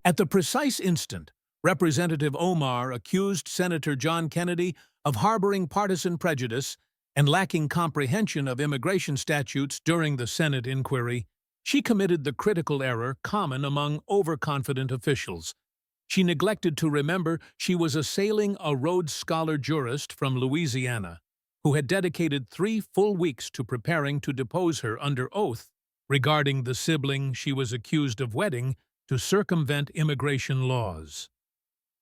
At the precise instant, Representative Omar accused Senator John Kennedy of harboring partisan prejudice and lacking comprehension of immigration statutes during the Senate inquiry, she committed the critical error common among overconfident officials. She neglected to remember she was assailing a Rhodes Scholar jurist from Louisiana, who had dedicated 3 full weeks to preparing to depose her under oath regarding the sibling she was accused of wedding to circumvent immigration laws.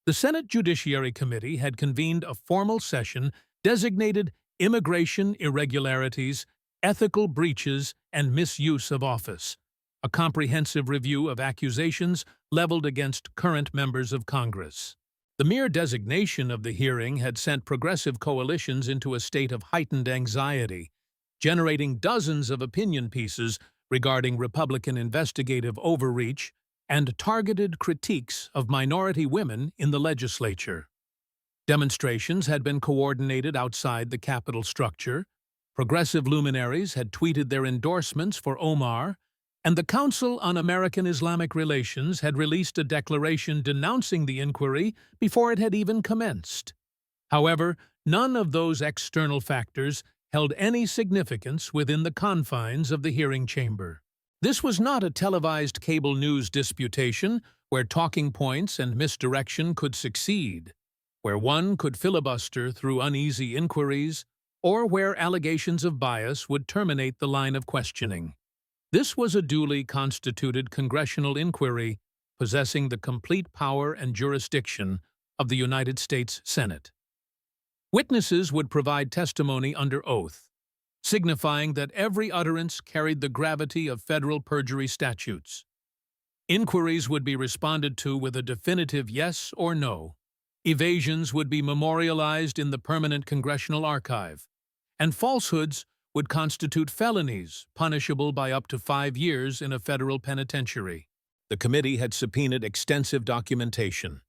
The Senate Judiciary Committee had convened a formal session designated Immigration Irregularities, Ethical Breaches, and Misuse of Office, a comprehensive review of accusations leveled against current members of Congress. The mere designation of the hearing had sent progressive coalitions into a state of heightened anxiety, generating dozens of opinion pieces regarding Republican investigative overreach and targeted critiques of minority women in the legislature. Demonstrations had been coordinated outside the Capitol structure, progressive luminaries had tweeted their endorsements for Omar, and the Council on American-Islamic Relations had released a declaration denouncing the inquiry before it had even commenced. However, none of those external factors held any significance within the confines of the hearing chamber. This was not a televised cable news disputation where talking points and misdirection could succeed, where one could filibuster through uneasy inquiries, or where allegations of bias would terminate the line of questioning. This was a duly constituted congressional inquiry possessing the complete power and jurisdiction of the United States Senate. Witnesses would provide testimony under oath, signifying that every utterance carried the gravity of federal perjury statutes. Inquiries would be responded to with a definitive yes or no. Evasions would be memorialized in the permanent congressional archive, and falsehoods would constitute felonies punishable by up to 5 years in a federal penitentiary. The committee had subpoenaed extensive documentation: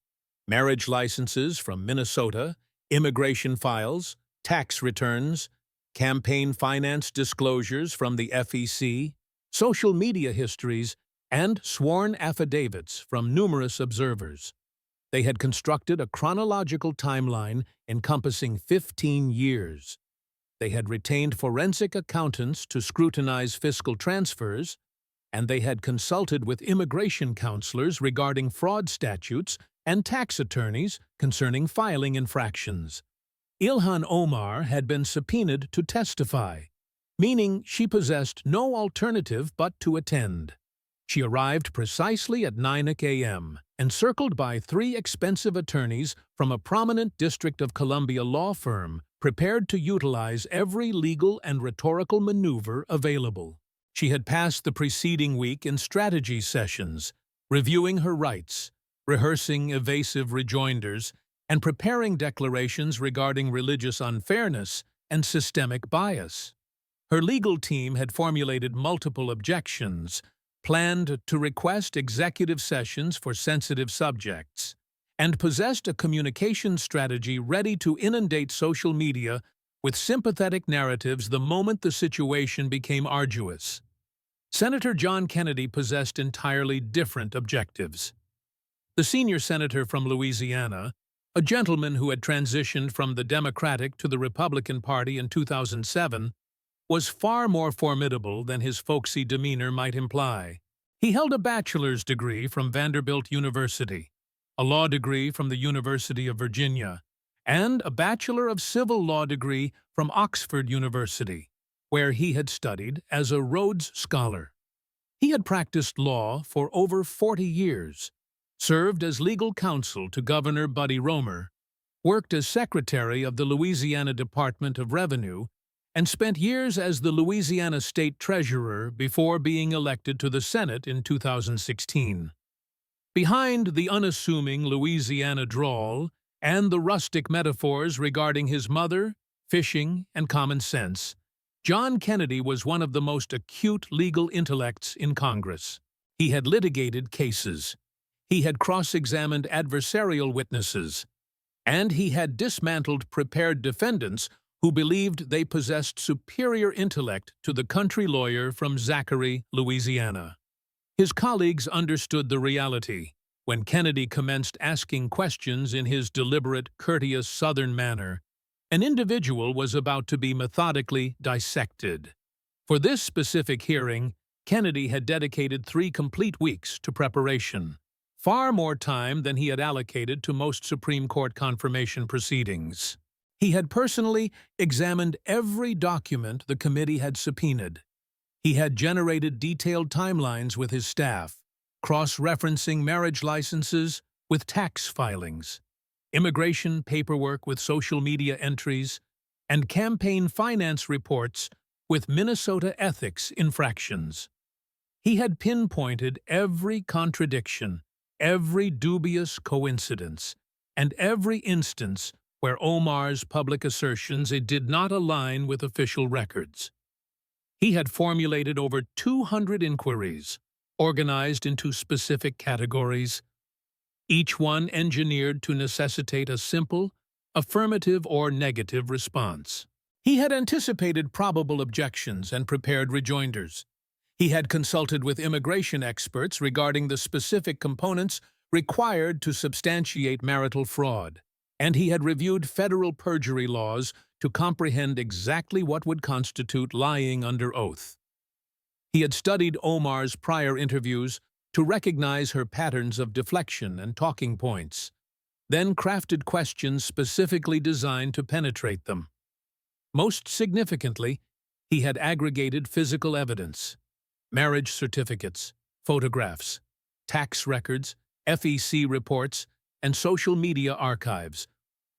marriage licenses from Minnesota, immigration files, tax returns, campaign finance disclosures from the FEC, social media histories, and sworn affidavits from numerous observers. They had constructed a chronological timeline encompassing 15 years. They had retained forensic accountants to scrutinize fiscal transfers, and they had consulted with immigration counselors regarding fraud statutes and tax attorneys concerning filing infractions. Ilhan Omar had been subpoenaed to testify, meaning she possessed no alternative but to attend. She arrived precisely at 9 a.m., encircled by 3 expensive attorneys from a prominent District of Columbia law firm, prepared to utilize every legal and rhetorical maneuver available. She had passed the preceding week in strategy sessions, reviewing her rights, rehearsing evasive rejoinders, and preparing declarations regarding religious unfairness and systemic bias. Her legal team had formulated multiple objections, planned to request executive sessions for sensitive subjects, and possessed a communication strategy ready to inundate social media with sympathetic narratives the moment the situation became arduous. Senator John Kennedy possessed entirely different objectives. The senior senator from Louisiana, a gentleman who had transitioned from the Democratic to the Republican Party in 2007, was far more formidable than his folksy demeanor might imply. He held a bachelor's degree from Vanderbilt University, a law degree from the University of Virginia, and a Bachelor of Civil Law degree from Oxford University, where he had studied as a Rhodes Scholar. He had practiced law for over 40 years, served as legal counsel to Governor Buddy Roemer, worked as secretary of the Louisiana Department of Revenue, and spent years as the Louisiana State Treasurer before being elected to the Senate in 2016. Behind the unassuming Louisiana drawl and the rustic metaphors regarding his mother, fishing, and common sense, John Kennedy was one of the most acute legal intellects in Congress. He had litigated cases, he had cross-examined adversarial witnesses, and he had dismantled prepared defendants who believed they possessed superior intellect to the country lawyer from Zachary, Louisiana. His colleagues understood the reality. When Kennedy commenced asking questions in his deliberate, courteous Southern manner, an individual was about to be methodically dissected. For this specific hearing, Kennedy had dedicated 3 complete weeks to preparation, far more time than he had allocated to most Supreme Court confirmation proceedings. He had personally examined every document the committee had subpoenaed. He had generated detailed timelines with his staff, cross-referencing marriage licenses with tax filings, immigration paperwork with social media entries, and campaign finance reports with Minnesota ethics infractions. He had pinpointed every contradiction, every dubious coincidence, and every instance where Omar's public assertions did not align with official records. He had formulated over 200 inquiries, organized into specific categories, each one engineered to necessitate a simple, affirmative or negative response. He had anticipated probable objections and prepared rejoinders. He had consulted with immigration experts regarding the specific components required to substantiate marital fraud, and he had reviewed federal perjury laws to comprehend exactly what would constitute lying under oath. He had studied Omar's prior interviews to recognize her patterns of deflection and talking points, then crafted questions specifically designed to penetrate them. Most significantly, he had aggregated physical evidence, marriage certificates, photographs, tax records, FEC reports, and social media archives,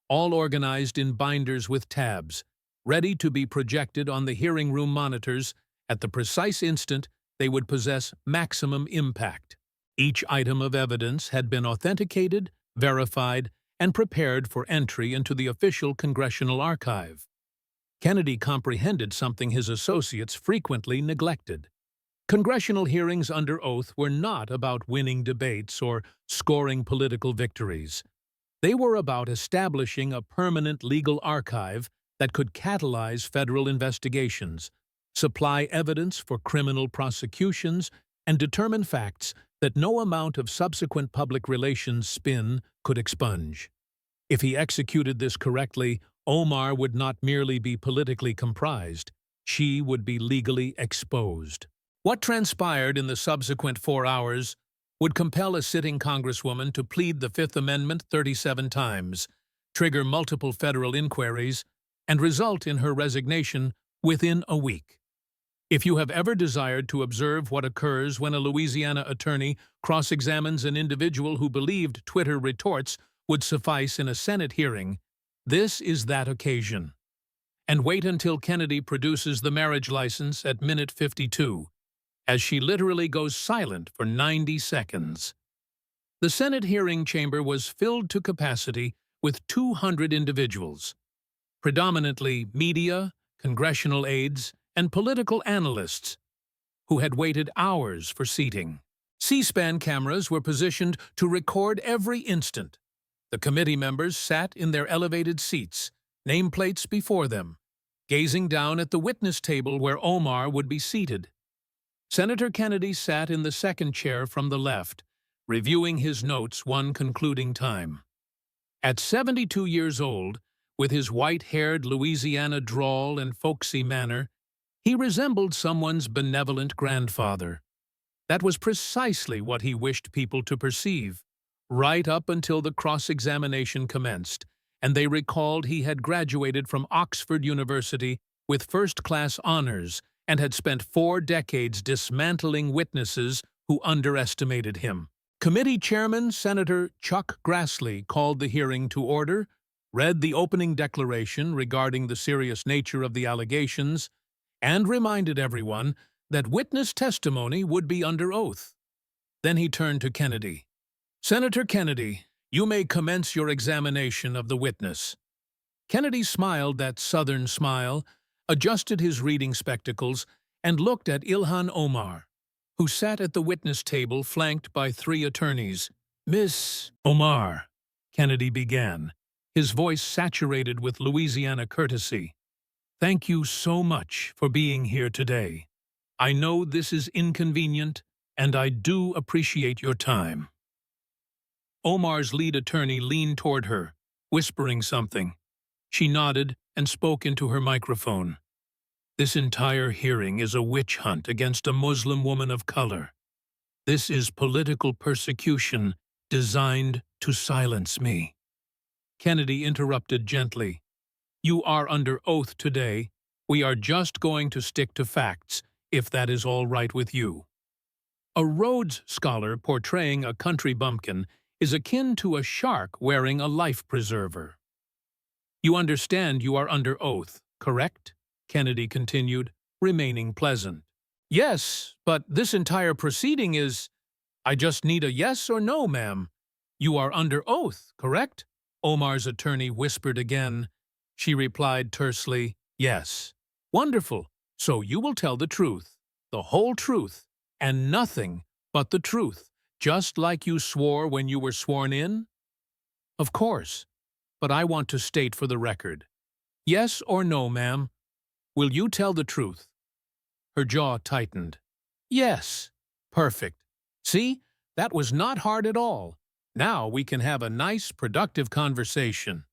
all organized in binders with tabs, ready to be projected on the hearing room monitors at the precise instant they would possess maximum impact. Each item of evidence had been authenticated, verified, and prepared for entry into the official congressional archive. Kennedy comprehended something his associates frequently neglected. Congressional hearings under oath were not about winning debates or scoring political victories. They were about establishing a permanent legal archive that could catalyze federal investigations, supply evidence for criminal prosecutions, and determine facts that no amount of subsequent public relations spin could expunge. If he executed this correctly, Omar would not merely be politically comprised, she would be legally exposed. What transpired in the subsequent 4 hours would compel a sitting Congresswoman to plead the Fifth Amendment 37 times, trigger multiple federal inquiries, and result in her resignation within a week. If you have ever desired to observe what occurs when a Louisiana attorney cross-examines an individual who believed Twitter retorts would suffice in a Senate hearing, this is that occasion. And wait until Kennedy produces the marriage license at minute 52, as she literally goes silent for 90 seconds. The Senate hearing chamber was filled to capacity with 200 individuals, predominantly media, congressional aides, and political analysts, who had waited hours for seating. C-SPAN cameras were positioned to record every instant. The committee members sat in their elevated seats, nameplates before them, gazing down at the witness table where Omar would be seated. Senator Kennedy sat in the second chair from the left, reviewing his notes one concluding time. At 72 years old, with his white-haired Louisiana drawl and folksy manner, he resembled someone's benevolent grandfather. That was precisely what he wished people to perceive, right up until the cross-examination commenced, and they recalled he had graduated from Oxford University with first-class honors and had spent 4 decades dismantling witnesses who underestimated him. Committee Chairman Senator Chuck Grassley called the hearing to order, read the opening declaration regarding the serious nature of the allegations, and reminded everyone that witness testimony would be under oath. Then he turned to Kennedy. "Senator Kennedy, you may commence your examination of the witness." Kennedy smiled that Southern smile, adjusted his reading spectacles, and looked at Ilhan Omar, who sat at the witness table flanked by 3 attorneys. "Miss Omar," Kennedy began, his voice saturated with Louisiana courtesy, "thank you so much for being here today. I know this is inconvenient, and I do appreciate your time." Omar's lead attorney leaned toward her, whispering something. She nodded and spoke into her microphone. This entire hearing is a witch hunt against a Muslim woman of color. This is political persecution designed to silence me. Kennedy interrupted gently. You are under oath today. We are just going to stick to facts, if that is all right with you. A Rhodes Scholar portraying a country bumpkin is akin to a shark wearing a life preserver. You understand you are under oath, correct? Kennedy continued, remaining pleasant. Yes, but this entire proceeding is… I just need a yes or no, ma'am. You are under oath, correct? Omar's attorney whispered again. She replied tersely, yes. Wonderful. So you will tell the truth, the whole truth, and nothing but the truth, just like you swore when you were sworn in? Of course, but I want to state for the record. Yes or no, ma'am? Will you tell the truth? Her jaw tightened. Yes. Perfect. See, that was not hard at all. Now we can have a nice, productive conversation.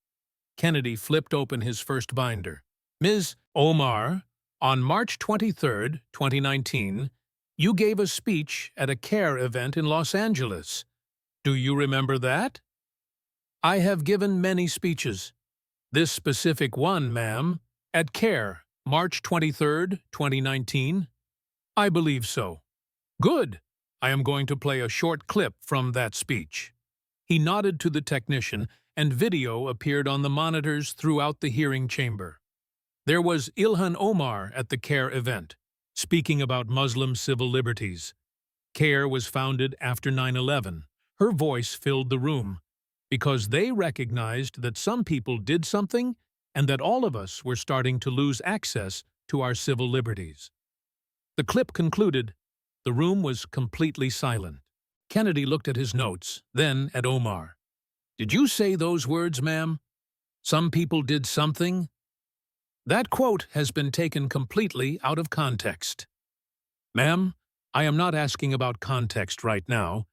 Kennedy flipped open his first binder. Ms. Omar, on March 23, 2019, you gave a speech at a CARE event in Los Angeles. Do you remember that? I have given many speeches. This specific one, ma'am, at CARE, March 23, 2019. I believe so. Good. I am going to play a short clip from that speech. He nodded to the technician, and video appeared on the monitors throughout the hearing chamber. There was Ilhan Omar at the CARE event, speaking about Muslim civil liberties. CARE was founded after 9/11. Her voice filled the room, because they recognized that some people did something and that all of us were starting to lose access to our civil liberties. The clip concluded. The room was completely silent. Kennedy looked at his notes, then at Omar. Did you say those words, ma'am? Some people did something? That quote has been taken completely out of context. Ma'am, I am not asking about context right now.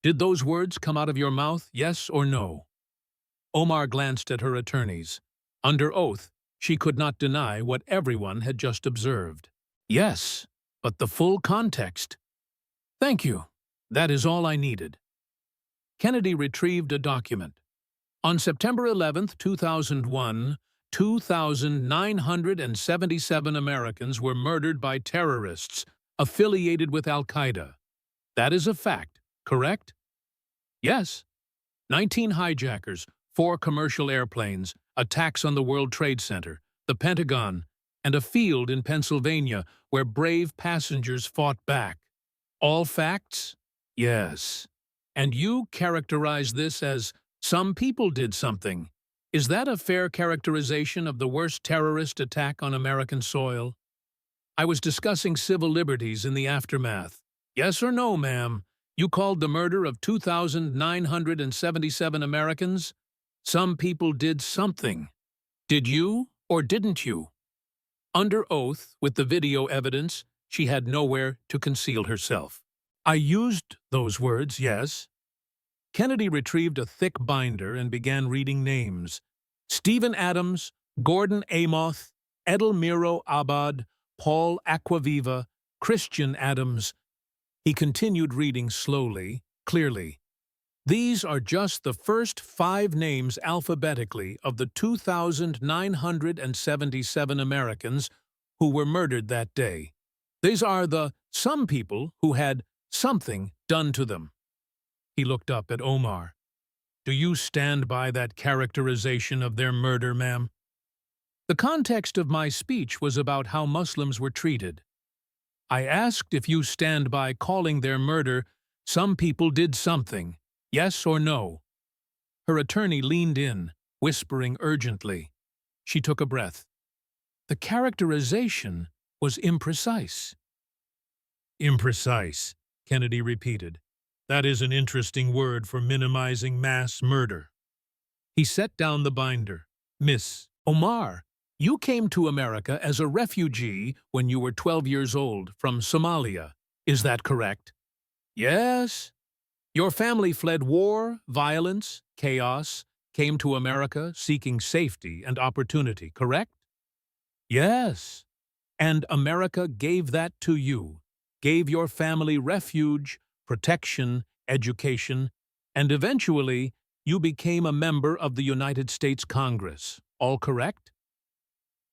Did those words come out of your mouth, yes or no? Omar glanced at her attorneys. Under oath, she could not deny what everyone had just observed. Yes, but the full context. Thank you. That is all I needed. Kennedy retrieved a document. On September 11, 2001, 2,977 Americans were murdered by terrorists affiliated with Al-Qaeda. That is a fact, correct? Yes. 19 hijackers, 4 commercial airplanes, attacks on the World Trade Center, the Pentagon, and a field in Pennsylvania where brave passengers fought back. All facts? Yes. And you characterize this as some people did something. Is that a fair characterization of the worst terrorist attack on American soil? I was discussing civil liberties in the aftermath. Yes or no, ma'am? You called the murder of 2,977 Americans? Some people did something. Did you or didn't you? Under oath, with the video evidence, she had nowhere to conceal herself. I used those words, yes. Kennedy retrieved a thick binder and began reading names. Stephen Adams, Gordon Amoth, Edelmiro Abad, Paul Acquaviva, Christian Adams. He continued reading slowly, clearly. These are just the first 5 names alphabetically of the 2,977 Americans who were murdered that day. These are the some people who had something done to them. He looked up at Omar. Do you stand by that characterization of their murder, ma'am? The context of my speech was about how Muslims were treated. I asked if you stand by calling their murder, some people did something, yes or no. Her attorney leaned in, whispering urgently. She took a breath. The characterization was imprecise. Imprecise, Kennedy repeated. That is an interesting word for minimizing mass murder. He set down the binder. Miss Omar, you came to America as a refugee when you were 12 years old from Somalia. Is that correct? Yes. Your family fled war, violence, chaos, came to America seeking safety and opportunity, correct? Yes. And America gave that to you, gave your family refuge, protection, education, and eventually you became a member of the United States Congress. All correct?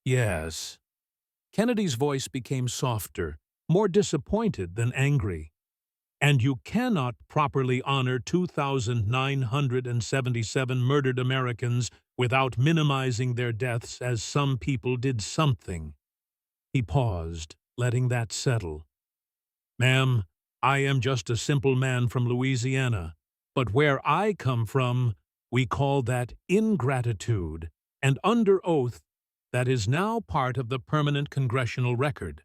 Yes. Kennedy's voice became softer, more disappointed than angry. And you cannot properly honor 2,977 murdered Americans without minimizing their deaths as some people did something. He paused, letting that settle. Ma'am, I am just a simple man from Louisiana, but where I come from, we call that ingratitude, and under oath, that is now part of the permanent congressional record.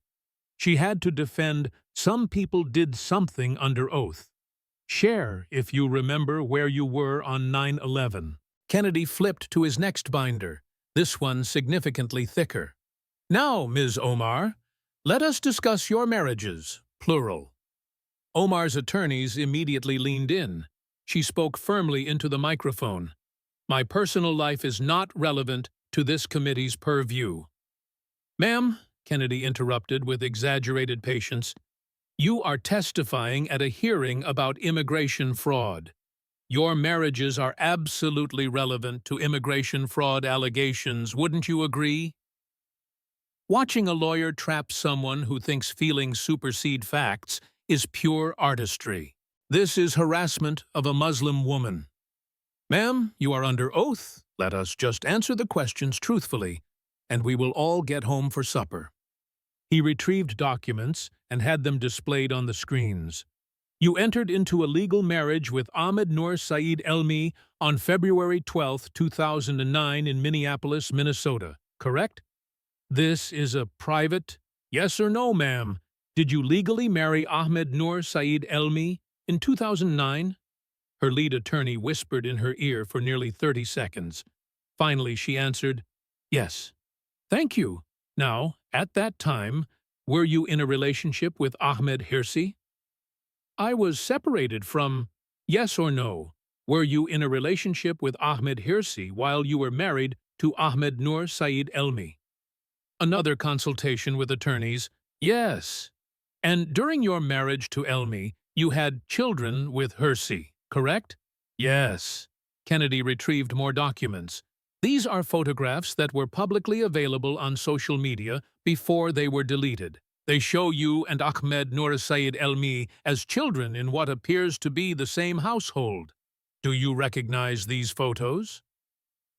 She had to defend some people did something under oath. Share, if you remember where you were on 9/11. Kennedy flipped to his next binder, this one significantly thicker. Now, Ms. Omar, let us discuss your marriages, plural. Omar's attorneys immediately leaned in. She spoke firmly into the microphone. My personal life is not relevant to this committee's purview. Ma'am, Kennedy interrupted with exaggerated patience, you are testifying at a hearing about immigration fraud. Your marriages are absolutely relevant to immigration fraud allegations, wouldn't you agree? Watching a lawyer trap someone who thinks feelings supersede facts is pure artistry. This is harassment of a Muslim woman. Ma'am, you are under oath. Let us just answer the questions truthfully, and we will all get home for supper. He retrieved documents and had them displayed on the screens. You entered into a legal marriage with Ahmed Noor Saeed Elmi on February 12, 2009 in Minneapolis, Minnesota, correct? This is a private, yes or no, ma'am. Did you legally marry Ahmed Noor Saeed Elmi in 2009? Her lead attorney whispered in her ear for nearly 30 seconds. Finally, she answered, yes. Thank you. Now, at that time, were you in a relationship with Ahmed Hirsi? I was separated from, yes or no. Were you in a relationship with Ahmed Hirsi while you were married to Ahmed Noor Saeed Elmi? Another consultation with attorneys, yes. And during your marriage to Elmi, you had children with Hirsi, correct? Yes. Kennedy retrieved more documents. These are photographs that were publicly available on social media before they were deleted. They show you and Ahmed Noor Saeed Elmi as children in what appears to be the same household. Do you recognize these photos?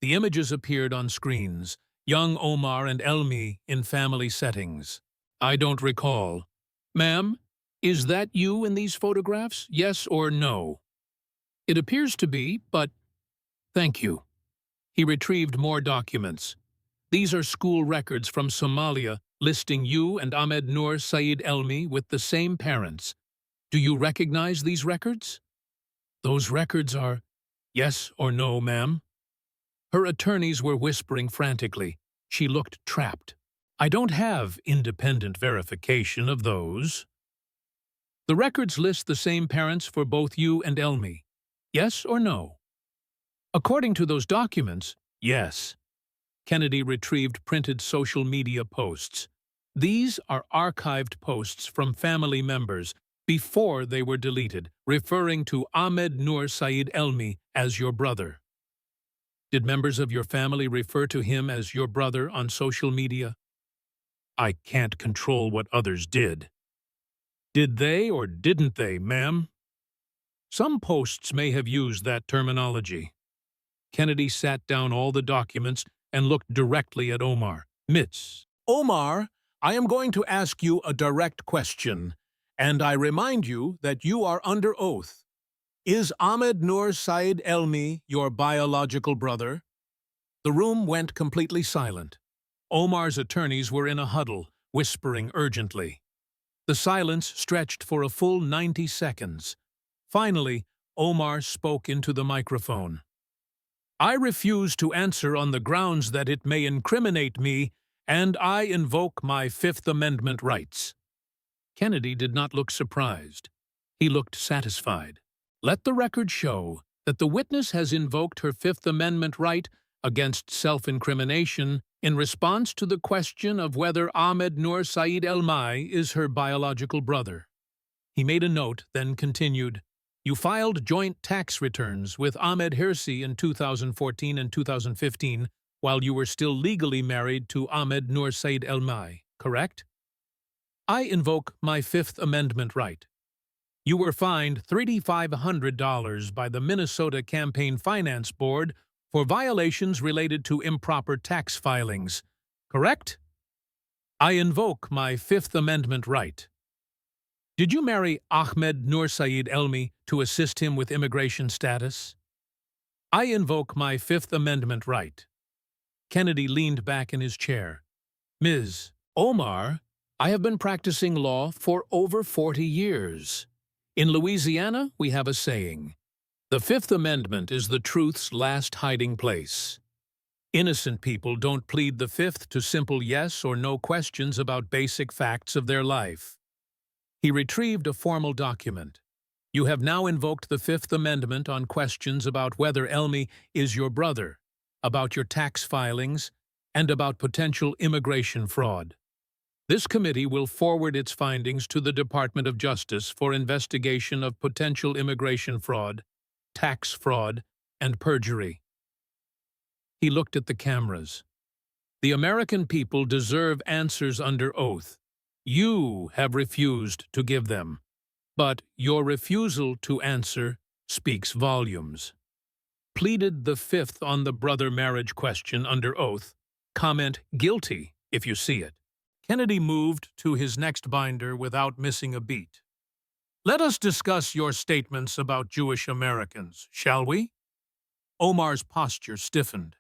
The images appeared on screens, young Omar and Elmi in family settings. I don't recall. Ma'am, is that you in these photographs, yes or no? It appears to be, but thank you. He retrieved more documents. These are school records from Somalia listing you and Ahmed Noor Saeed Elmi with the same parents. Do you recognize these records? Those records are yes or no, ma'am? Her attorneys were whispering frantically. She looked trapped. I don't have independent verification of those. The records list the same parents for both you and Elmi. Yes or no? According to those documents, yes. Kennedy retrieved printed social media posts. These are archived posts from family members before they were deleted, referring to Ahmed Noor Saeed Elmi as your brother. Did members of your family refer to him as your brother on social media? I can't control what others did. Did they or didn't they, ma'am? Some posts may have used that terminology. Kennedy sat down all the documents and looked directly at Omar. Miss Omar, I am going to ask you a direct question, and I remind you that you are under oath. Is Ahmed Noor Saeed Elmi your biological brother? The room went completely silent. Omar's attorneys were in a huddle, whispering urgently. The silence stretched for a full 90 seconds. Finally, Omar spoke into the microphone. I refuse to answer on the grounds that it may incriminate me, and I invoke my Fifth Amendment rights. Kennedy did not look surprised. He looked satisfied. Let the record show that the witness has invoked her Fifth Amendment right against self-incrimination in response to the question of whether Ahmed Nur Saeed El-Mai is her biological brother. He made a note, then continued, "You filed joint tax returns with Ahmed Hirsi in 2014 and 2015 while you were still legally married to Ahmed Nur Saeed El-Mai, correct? I invoke my Fifth Amendment right. You were fined $3,500 by the Minnesota Campaign Finance Board for violations related to improper tax filings, correct? I invoke my Fifth Amendment right. Did you marry Ahmed Nur Saeed El-Mai to assist him with immigration status? I invoke my Fifth Amendment right." Kennedy leaned back in his chair. "Ms. Omar, I have been practicing law for over 40 years. In Louisiana, we have a saying, 'The Fifth Amendment is the truth's last hiding place.' Innocent people don't plead the Fifth to simple yes or no questions about basic facts of their life." He retrieved a formal document. "You have now invoked the Fifth Amendment on questions about whether El-Mai is your brother, about your tax filings, and about potential immigration fraud. This committee will forward its findings to the Department of Justice for investigation of potential immigration fraud, tax fraud, and perjury." He looked at the cameras. "The American people deserve answers under oath. You have refused to give them, but your refusal to answer speaks volumes. Pleaded the Fifth on the brother marriage question under oath. Comment guilty if you see it." Kennedy moved to his next binder without missing a beat. "Let us discuss your statements about Jewish Americans, shall we?" Omar's posture stiffened.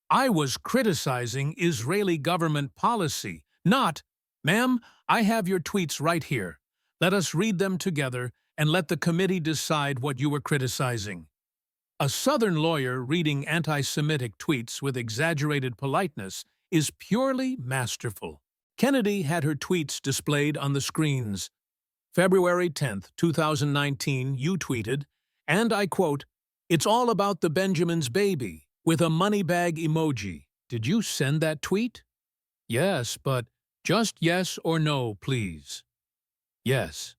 "I was criticizing Israeli government policy, not— Ma'am, I have your tweets right here. Let us read them together and let the committee decide what you were criticizing." A Southern lawyer reading anti-Semitic tweets with exaggerated politeness is purely masterful. Kennedy had her tweets displayed on the screens. February 10, 2019, you tweeted, and I quote, "It's all about the Benjamin's baby," with a money bag emoji. Did you send that tweet? Yes, but just yes or no, please. Yes.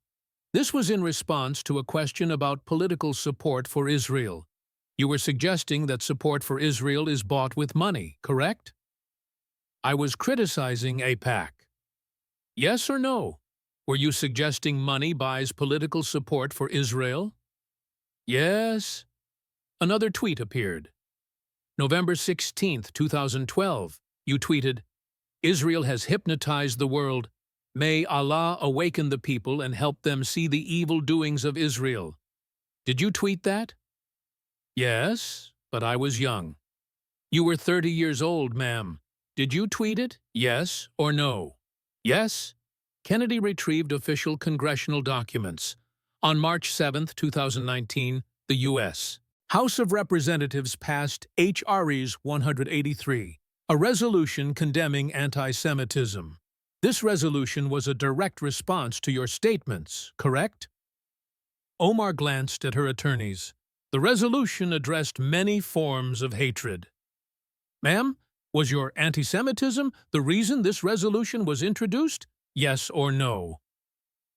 This was in response to a question about political support for Israel. You were suggesting that support for Israel is bought with money, correct? I was criticizing AIPAC. Yes or no? Were you suggesting money buys political support for Israel? Yes. Another tweet appeared. November 16, 2012, you tweeted, "Israel has hypnotized the world. May Allah awaken the people and help them see the evil doings of Israel." Did you tweet that? Yes, but I was young. You were 30 years old, ma'am. Did you tweet it? Yes or no? Yes. Kennedy retrieved official congressional documents. On March 7, 2019, the U.S. House of Representatives passed H.R.E.S. 183, a resolution condemning anti-Semitism. This resolution was a direct response to your statements, correct? Omar glanced at her attorneys. The resolution addressed many forms of hatred. Ma'am, was your anti-Semitism the reason this resolution was introduced? Yes or no?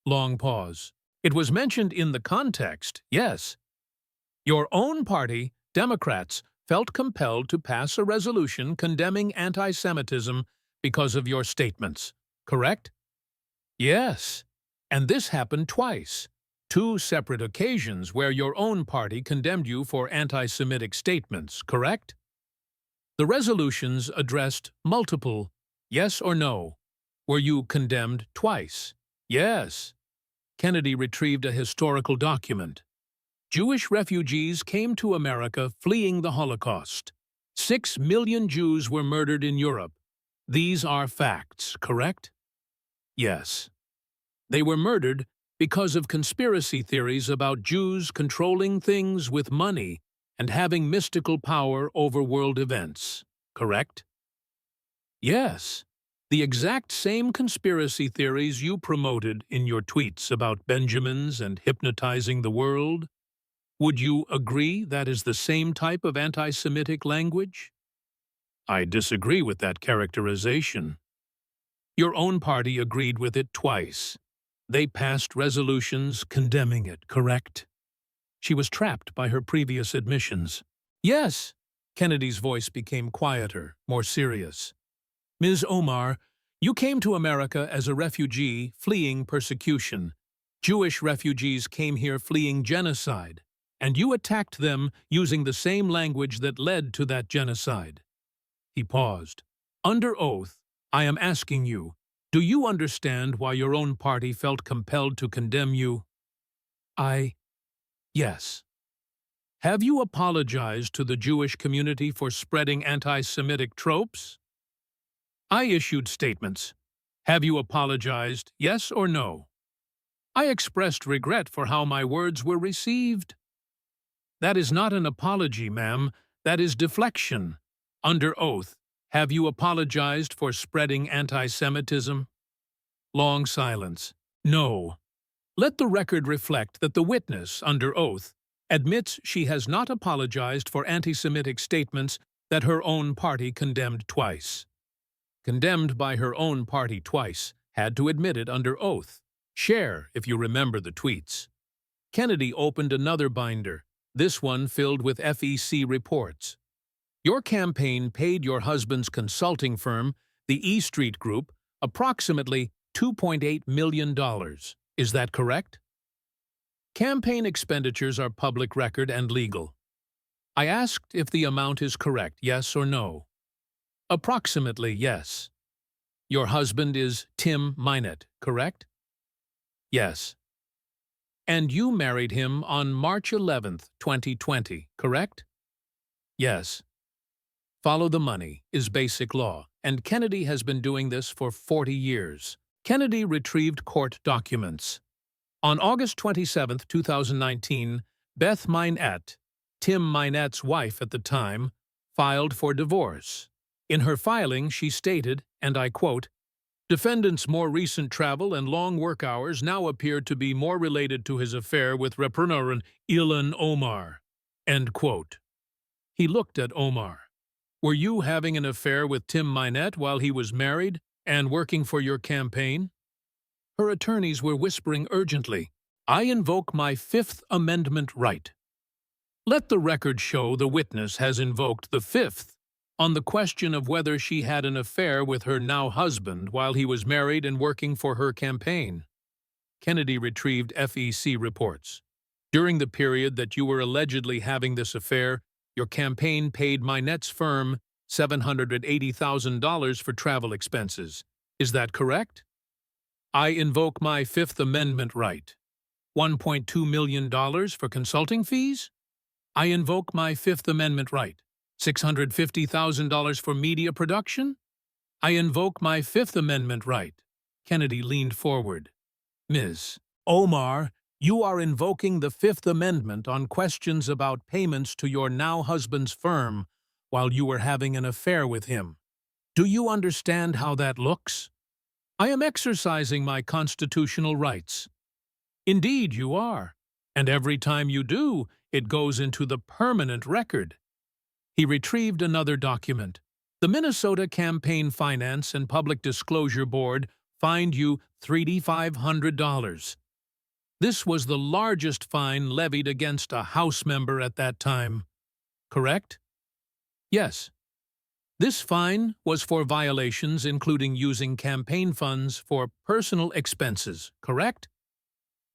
Long pause. It was mentioned in the context, yes. Your own party, Democrats, felt compelled to pass a resolution condemning anti-Semitism because of your statements, correct? Yes. And this happened twice. Two separate occasions where your own party condemned you for anti-Semitic statements, correct? The resolutions addressed multiple, yes or no. Were you condemned twice? Yes. Kennedy retrieved a historical document. Jewish refugees came to America fleeing the Holocaust. 6 million Jews were murdered in Europe. These are facts, correct? Yes. They were murdered because of conspiracy theories about Jews controlling things with money and having mystical power over world events, correct? Yes. The exact same conspiracy theories you promoted in your tweets about Benjamins and hypnotizing the world. Would you agree that is the same type of anti-Semitic language? I disagree with that characterization. Your own party agreed with it twice. They passed resolutions condemning it, correct? She was trapped by her previous admissions. Yes. Kennedy's voice became quieter, more serious. Ms. Omar, you came to America as a refugee fleeing persecution. Jewish refugees came here fleeing genocide, and you attacked them using the same language that led to that genocide. He paused. Under oath, I am asking you, do you understand why your own party felt compelled to condemn you? Yes. Have you apologized to the Jewish community for spreading anti-Semitic tropes? I issued statements. Have you apologized, yes or no? I expressed regret for how my words were received. That is not an apology, ma'am. That is deflection. Under oath, have you apologized for spreading anti-Semitism? Long silence. No. Let the record reflect that the witness, under oath, admits she has not apologized for anti-Semitic statements that her own party condemned twice. Condemned by her own party twice, had to admit it under oath. Share if you remember the tweets. Kennedy opened another binder, this one filled with FEC reports. Your campaign paid your husband's consulting firm, the E Street Group, approximately $2.8 million. Is that correct? Campaign expenditures are public record and legal. I asked if the amount is correct, yes or no. Approximately yes. Your husband is Tim Minett, correct? Yes. And you married him on March 11th, 2020, correct? Yes. Follow the money is basic law, and Kennedy has been doing this for 40 years. Kennedy retrieved court documents. On August 27, 2019, Beth Minett, Tim Minett's wife at the time, filed for divorce. In her filing, she stated, and I quote, "Defendant's more recent travel and long work hours now appear to be more related to his affair with rapper Ilhan Omar." End quote. He looked at Omar. Were you having an affair with Tim Minett while he was married and working for your campaign? Her attorneys were whispering urgently, I invoke my Fifth Amendment right. Let the record show the witness has invoked the Fifth on the question of whether she had an affair with her now husband while he was married and working for her campaign. Kennedy retrieved FEC reports. During the period that you were allegedly having this affair, your campaign paid Minett's firm $780,000 for travel expenses. Is that correct? I invoke my Fifth Amendment right. $1.2 million for consulting fees? I invoke my Fifth Amendment right. $650,000 for media production? I invoke my Fifth Amendment right. Kennedy leaned forward. Ms. Omar, you are invoking the Fifth Amendment on questions about payments to your now husband's firm while you were having an affair with him. Do you understand how that looks? I am exercising my constitutional rights. Indeed, you are. And every time you do, it goes into the permanent record. He retrieved another document. The Minnesota Campaign Finance and Public Disclosure Board fined you $3,500. This was the largest fine levied against a House member at that time. Correct? Yes. This fine was for violations including using campaign funds for personal expenses, correct?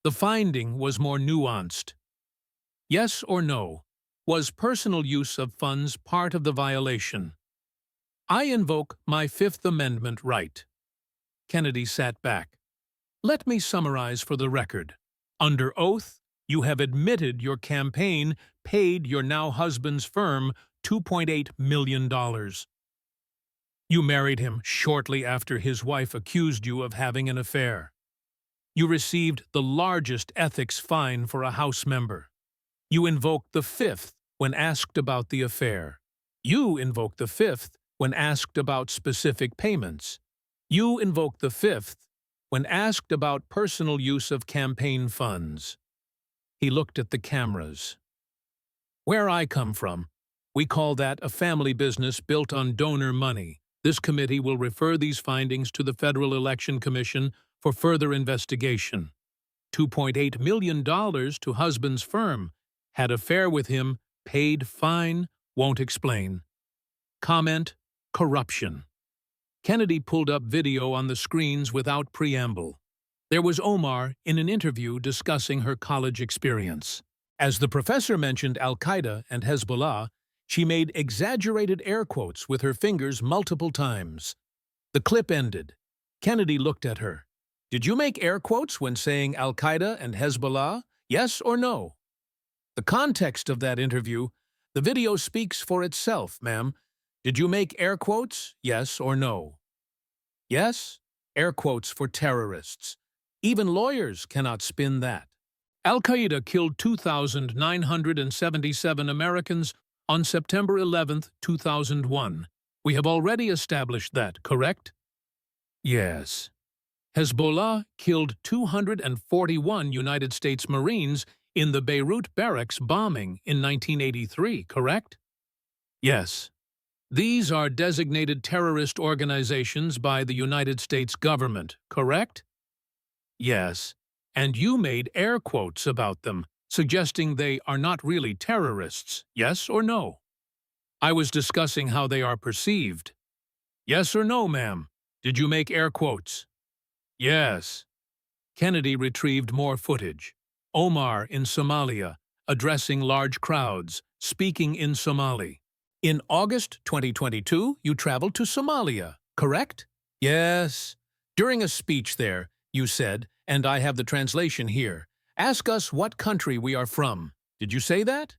The finding was more nuanced. Yes or no? Was personal use of funds part of the violation? I invoke my Fifth Amendment right. Kennedy sat back. Let me summarize for the record. Under oath, you have admitted your campaign paid your now husband's firm $2.8 million. You married him shortly after his wife accused you of having an affair. You received the largest ethics fine for a House member. You invoked the Fifth when asked about the affair. You invoked the Fifth when asked about specific payments. You invoked the Fifth when asked about personal use of campaign funds. He looked at the cameras. Where I come from, we call that a family business built on donor money. This committee will refer these findings to the Federal Election Commission for further investigation. $2.8 million to husband's firm. Had affair with him, paid fine, won't explain. Comment: corruption. Kennedy pulled up video on the screens without preamble. There was Omar in an interview discussing her college experience. As the professor mentioned Al-Qaeda and Hezbollah, she made exaggerated air quotes with her fingers multiple times. The clip ended. Kennedy looked at her. Did you make air quotes when saying Al-Qaeda and Hezbollah? Yes or no? The context of that interview, the video speaks for itself, ma'am. Did you make air quotes? Yes or no? Yes? Air quotes for terrorists. Even lawyers cannot spin that. Al-Qaeda killed 2,977 Americans on September 11, 2001. We have already established that, correct? Yes. Hezbollah killed 241 United States Marines in the Beirut barracks bombing in 1983, correct? Yes. These are designated terrorist organizations by the United States government, correct? Yes. And you made air quotes about them, suggesting they are not really terrorists, yes or no? I was discussing how they are perceived. Yes or no, ma'am? Did you make air quotes? Yes. Kennedy retrieved more footage. Omar in Somalia, addressing large crowds, speaking in Somali. In August 2022, you traveled to Somalia, correct? Yes. During a speech there, you said, and I have the translation here, ask us what country we are from. Did you say that?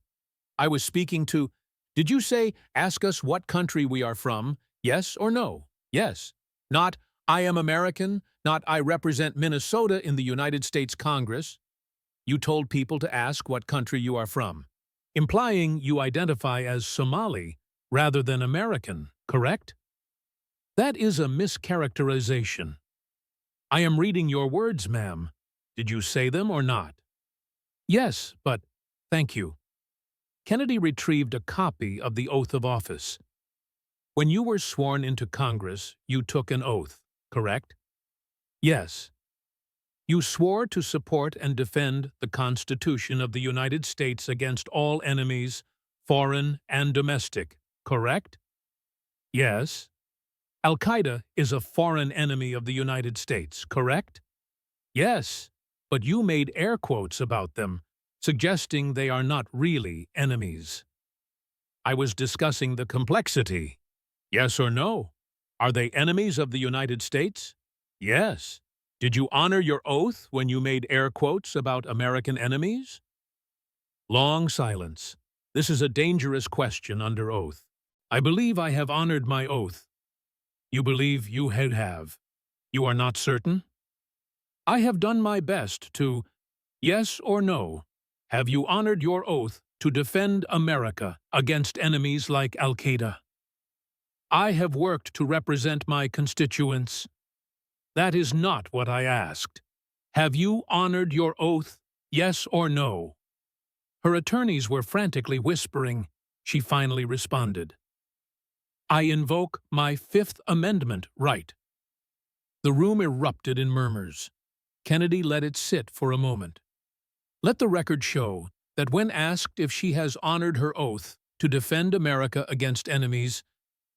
I was speaking to, did you say, ask us what country we are from, yes or no? Yes. Not, I am American, not I represent Minnesota in the United States Congress. You told people to ask what country you are from, implying you identify as Somali rather than American, correct? That is a mischaracterization. I am reading your words, ma'am. Did you say them or not? Yes, but thank you. Kennedy retrieved a copy of the oath of office. When you were sworn into Congress, you took an oath, correct? Yes. You swore to support and defend the Constitution of the United States against all enemies, foreign and domestic, correct? Yes. Al-Qaeda is a foreign enemy of the United States, correct? Yes, but you made air quotes about them, suggesting they are not really enemies. I was discussing the complexity. Yes or no? Are they enemies of the United States? Yes. Did you honor your oath when you made air quotes about American enemies? Long silence. This is a dangerous question under oath. I believe I have honored my oath. You believe you have. You are not certain? I have done my best to, yes or no, have you honored your oath to defend America against enemies like Al-Qaeda? I have worked to represent my constituents. That is not what I asked. Have you honored your oath, yes or no? Her attorneys were frantically whispering. She finally responded. I invoke my Fifth Amendment right. The room erupted in murmurs. Kennedy let it sit for a moment. Let the record show that when asked if she has honored her oath to defend America against enemies,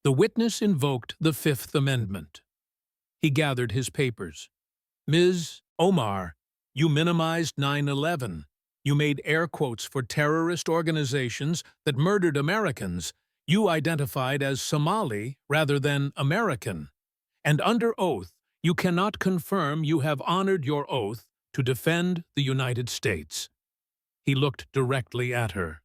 the witness invoked the Fifth Amendment. He gathered his papers. Ms. Omar, you minimized 9/11. You made air quotes for terrorist organizations that murdered Americans. You identified as Somali rather than American. And under oath, you cannot confirm you have honored your oath to defend the United States. He looked directly at her.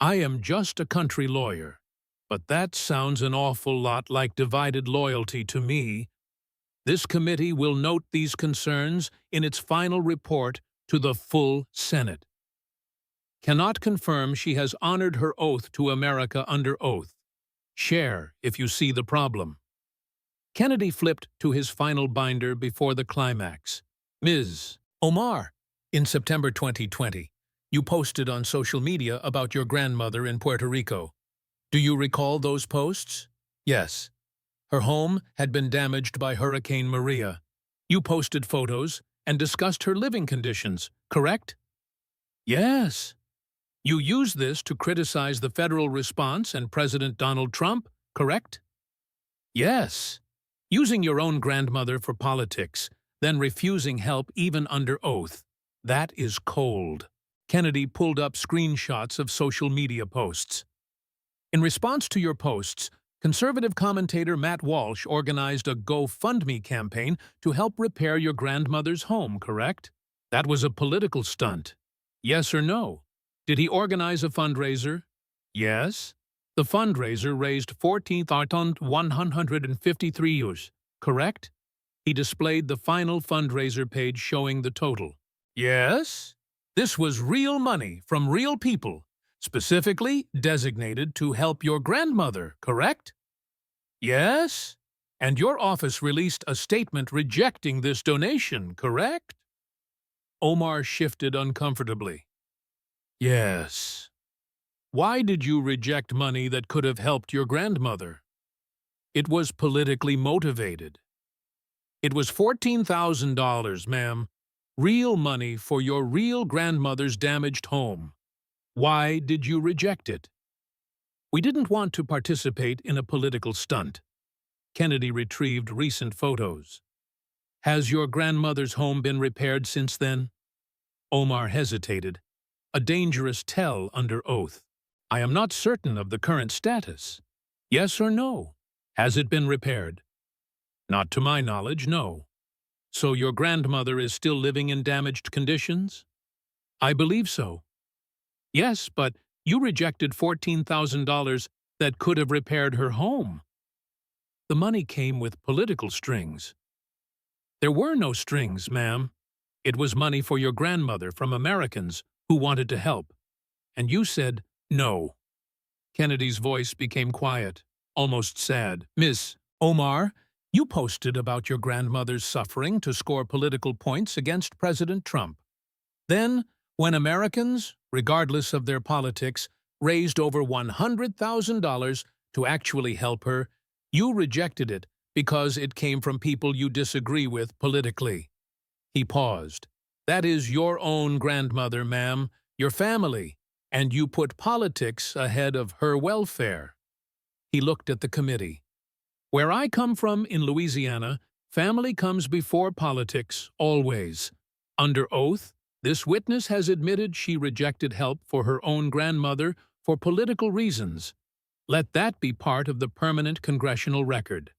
I am just a country lawyer, but that sounds an awful lot like divided loyalty to me. This committee will note these concerns in its final report to the full Senate. Cannot confirm she has honored her oath to America under oath. Share if you see the problem. Kennedy flipped to his final binder before the climax. Ms. Omar, in September 2020, You posted on social media about your grandmother in Puerto Rico. Do you recall those posts? Yes. Her home had been damaged by Hurricane Maria. You posted photos and discussed her living conditions, correct? Yes. You used this to criticize the federal response and President Donald Trump, correct? Yes. Using your own grandmother for politics, then refusing help even under oath. That is cold. Kennedy pulled up screenshots of social media posts. In response to your posts, conservative commentator Matt Walsh organized a GoFundMe campaign to help repair your grandmother's home, correct? That was a political stunt. Yes or no? Did he organize a fundraiser? Yes. The fundraiser raised 14,153 euros, correct? He displayed the final fundraiser page showing the total. Yes. This was real money from real people, specifically designated to help your grandmother, correct? Yes. And your office released a statement rejecting this donation, correct? Omar shifted uncomfortably. Yes. Why did you reject money that could have helped your grandmother? It was politically motivated. It was $14,000, ma'am. Real money for your real grandmother's damaged home. Why did you reject it? We didn't want to participate in a political stunt. Kennedy retrieved recent photos. Has your grandmother's home been repaired since then? Omar hesitated. A dangerous tell under oath. I am not certain of the current status. Yes or no? Has it been repaired? Not to my knowledge, no. So your grandmother is still living in damaged conditions? I believe so. Yes, but you rejected $14,000 that could have repaired her home. The money came with political strings. There were no strings, ma'am. It was money for your grandmother from Americans who wanted to help. And you said no. Kennedy's voice became quiet, almost sad. Miss Omar, you posted about your grandmother's suffering to score political points against President Trump. Then, when Americans, regardless of their politics, raised over $100,000 to actually help her, you rejected it because it came from people you disagree with politically. He paused. That is your own grandmother, ma'am, your family, and you put politics ahead of her welfare. He looked at the committee. Where I come from in Louisiana, family comes before politics, always. Under oath, this witness has admitted she rejected help for her own grandmother for political reasons. Let that be part of the permanent congressional record.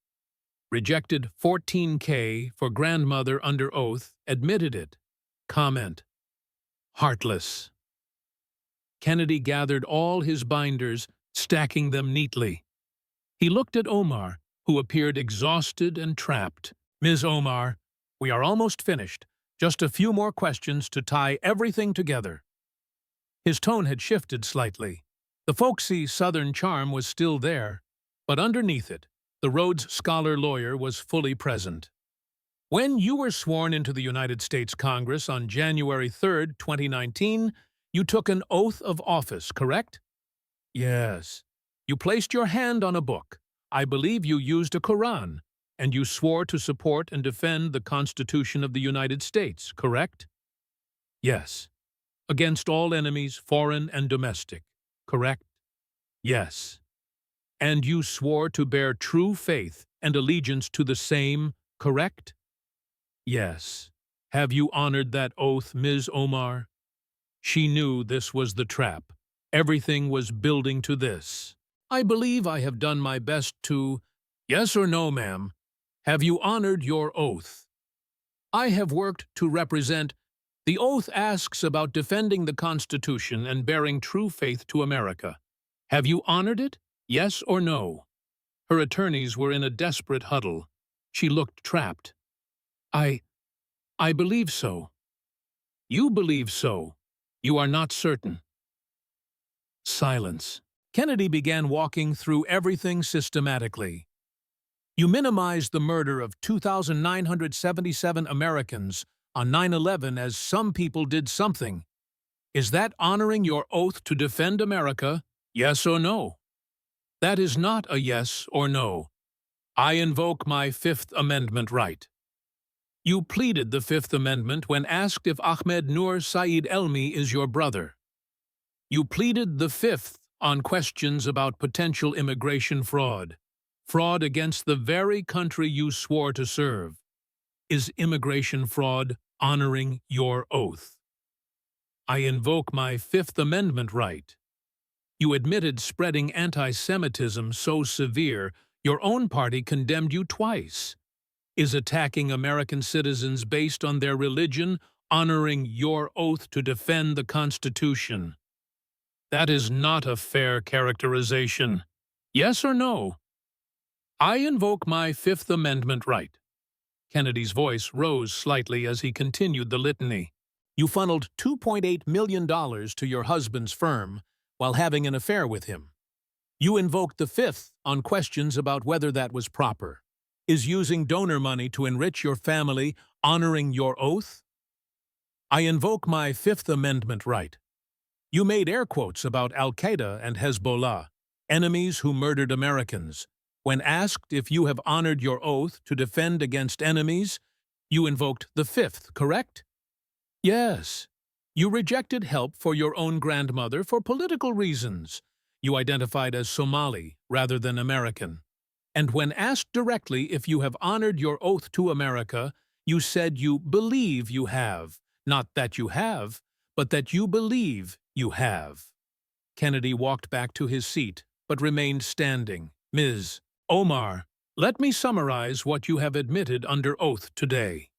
Rejected $14K for grandmother under oath, admitted it. Comment. Heartless. Kennedy gathered all his binders, stacking them neatly. He looked at Omar, who appeared exhausted and trapped. Ms. Omar, we are almost finished. Just a few more questions to tie everything together. His tone had shifted slightly. The folksy Southern charm was still there, but underneath it, the Rhodes Scholar lawyer was fully present. When you were sworn into the United States Congress on January 3, 2019, you took an oath of office, correct? Yes. You placed your hand on a book. I believe you used a Quran, and you swore to support and defend the Constitution of the United States, correct? Yes. Against all enemies, foreign and domestic, correct? Yes. And you swore to bear true faith and allegiance to the same, correct? Yes. Have you honored that oath, Ms. Omar? She knew this was the trap. Everything was building to this. I believe I have done my best to... Yes or no, ma'am? Have you honored your oath? I have worked to represent... The oath asks about defending the Constitution and bearing true faith to America. Have you honored it? Yes or no? Her attorneys were in a desperate huddle. She looked trapped. I believe so. You believe so. You are not certain. Silence. Kennedy began walking through everything systematically. You minimized the murder of 2,977 Americans on 9/11 as some people did something. Is that honoring your oath to defend America, yes or no? That is not a yes or no. I invoke my Fifth Amendment right. You pleaded the Fifth Amendment when asked if Ahmed Nur Saeed Elmi is your brother. You pleaded the Fifth on questions about potential immigration fraud, fraud against the very country you swore to serve. Is immigration fraud honoring your oath? I invoke my Fifth Amendment right. You admitted spreading anti-Semitism so severe, your own party condemned you twice. Is attacking American citizens based on their religion honoring your oath to defend the Constitution? That is not a fair characterization. Yes or no? I invoke my Fifth Amendment right. Kennedy's voice rose slightly as he continued the litany. You funneled $2.8 million to your husband's firm while having an affair with him. You invoked the Fifth on questions about whether that was proper. Is using donor money to enrich your family honoring your oath? I invoke my Fifth Amendment right. You made air quotes about Al-Qaeda and Hezbollah, enemies who murdered Americans. When asked if you have honored your oath to defend against enemies, you invoked the Fifth, correct? Yes. You rejected help for your own grandmother for political reasons. You identified as Somali rather than American. And when asked directly if you have honored your oath to America, you said you believe you have, not that you have, but that you believe you have. Kennedy walked back to his seat, but remained standing. Ms. Omar, let me summarize what you have admitted under oath today.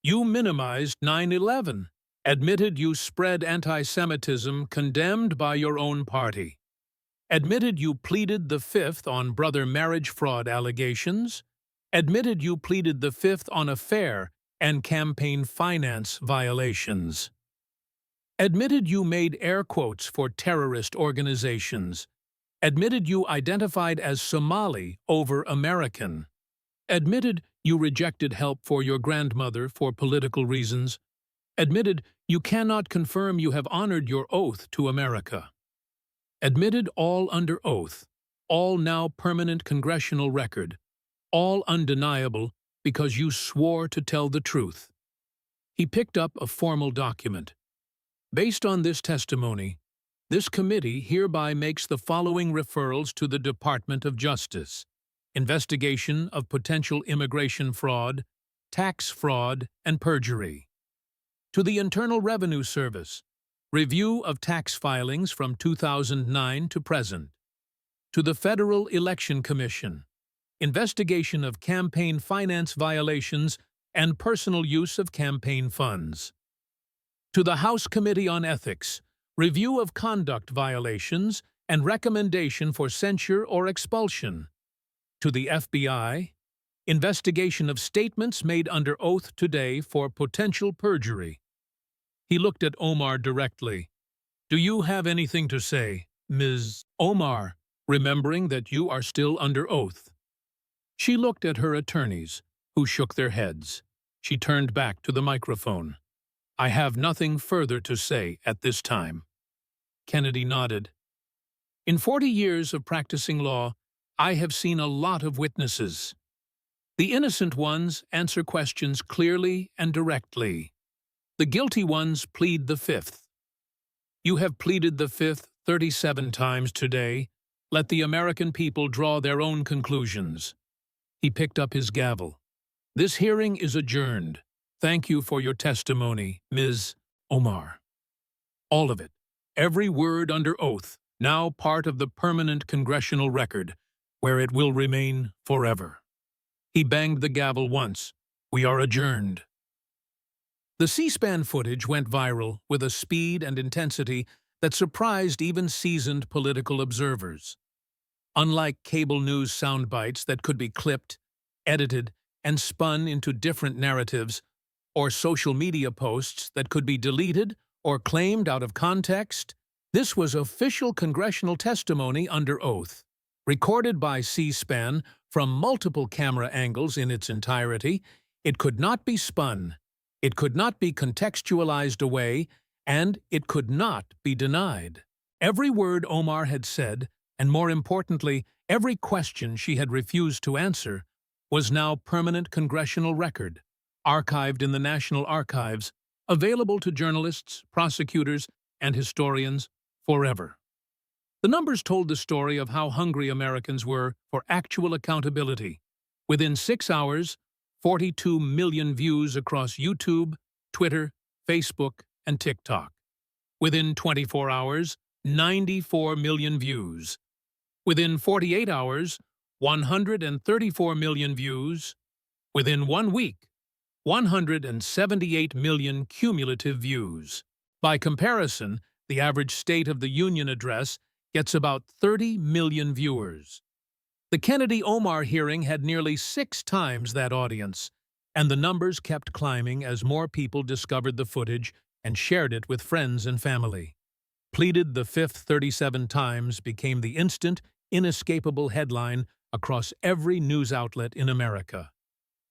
You minimized 9/11, admitted you spread anti-Semitism condemned by your own party, admitted you pleaded the Fifth on brother marriage fraud allegations, admitted you pleaded the Fifth on affair and campaign finance violations, admitted you made air quotes for terrorist organizations, admitted you identified as Somali over American, admitted you rejected help for your grandmother for political reasons, admitted you cannot confirm you have honored your oath to America. Admitted all under oath, all now permanent congressional record, all undeniable because you swore to tell the truth. He picked up a formal document. Based on this testimony, this committee hereby makes the following referrals to the Department of Justice: investigation of potential immigration fraud, tax fraud, and perjury. To the Internal Revenue Service, review of tax filings from 2009 to present. To the Federal Election Commission, investigation of campaign finance violations and personal use of campaign funds. To the House Committee on Ethics, review of conduct violations and recommendation for censure or expulsion. To the FBI, investigation of statements made under oath today for potential perjury. He looked at Omar directly. Do you have anything to say, Ms. Omar, remembering that you are still under oath? She looked at her attorneys, who shook their heads. She turned back to the microphone. I have nothing further to say at this time. Kennedy nodded. In 40 years of practicing law, I have seen a lot of witnesses. The innocent ones answer questions clearly and directly. The guilty ones plead the Fifth. You have pleaded the Fifth 37 times today. Let the American people draw their own conclusions. He picked up his gavel. This hearing is adjourned. Thank you for your testimony, Ms. Omar. All of it, every word under oath, now part of the permanent congressional record, where it will remain forever. He banged the gavel once. We are adjourned. The C-SPAN footage went viral with a speed and intensity that surprised even seasoned political observers. Unlike cable news sound bites that could be clipped, edited, and spun into different narratives, or social media posts that could be deleted or claimed out of context, this was official congressional testimony under oath, recorded by C-SPAN from multiple camera angles in its entirety. It could not be spun. It could not be contextualized away, and it could not be denied. Every word Omar had said, and more importantly, every question she had refused to answer, was now permanent congressional record, archived in the National Archives, available to journalists, prosecutors, and historians forever. The numbers told the story of how hungry Americans were for actual accountability. Within 6 hours, 42 million views across YouTube, Twitter, Facebook, and TikTok. Within 24 hours, 94 million views. Within 48 hours, 134 million views. Within 1 week, 178 million cumulative views. By comparison, the average State of the Union address gets about 30 million viewers. The Kennedy-Omar hearing had nearly 6 times that audience, and the numbers kept climbing as more people discovered the footage and shared it with friends and family. Pleaded the Fifth 37 times became the instant, inescapable headline across every news outlet in America.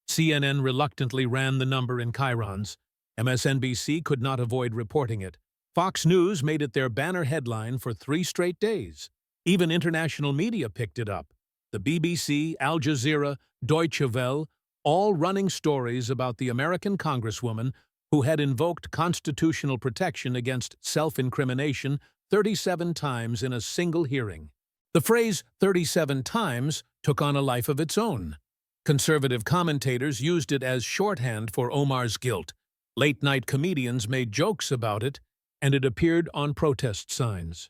CNN reluctantly ran the number in chyrons. MSNBC could not avoid reporting it. Fox News made it their banner headline for 3 straight days. Even international media picked it up. The BBC, Al Jazeera, Deutsche Welle, all running stories about the American congresswoman who had invoked constitutional protection against self-incrimination 37 times in a single hearing. The phrase 37 times took on a life of its own. Conservative commentators used it as shorthand for Omar's guilt. Late-night comedians made jokes about it, and it appeared on protest signs.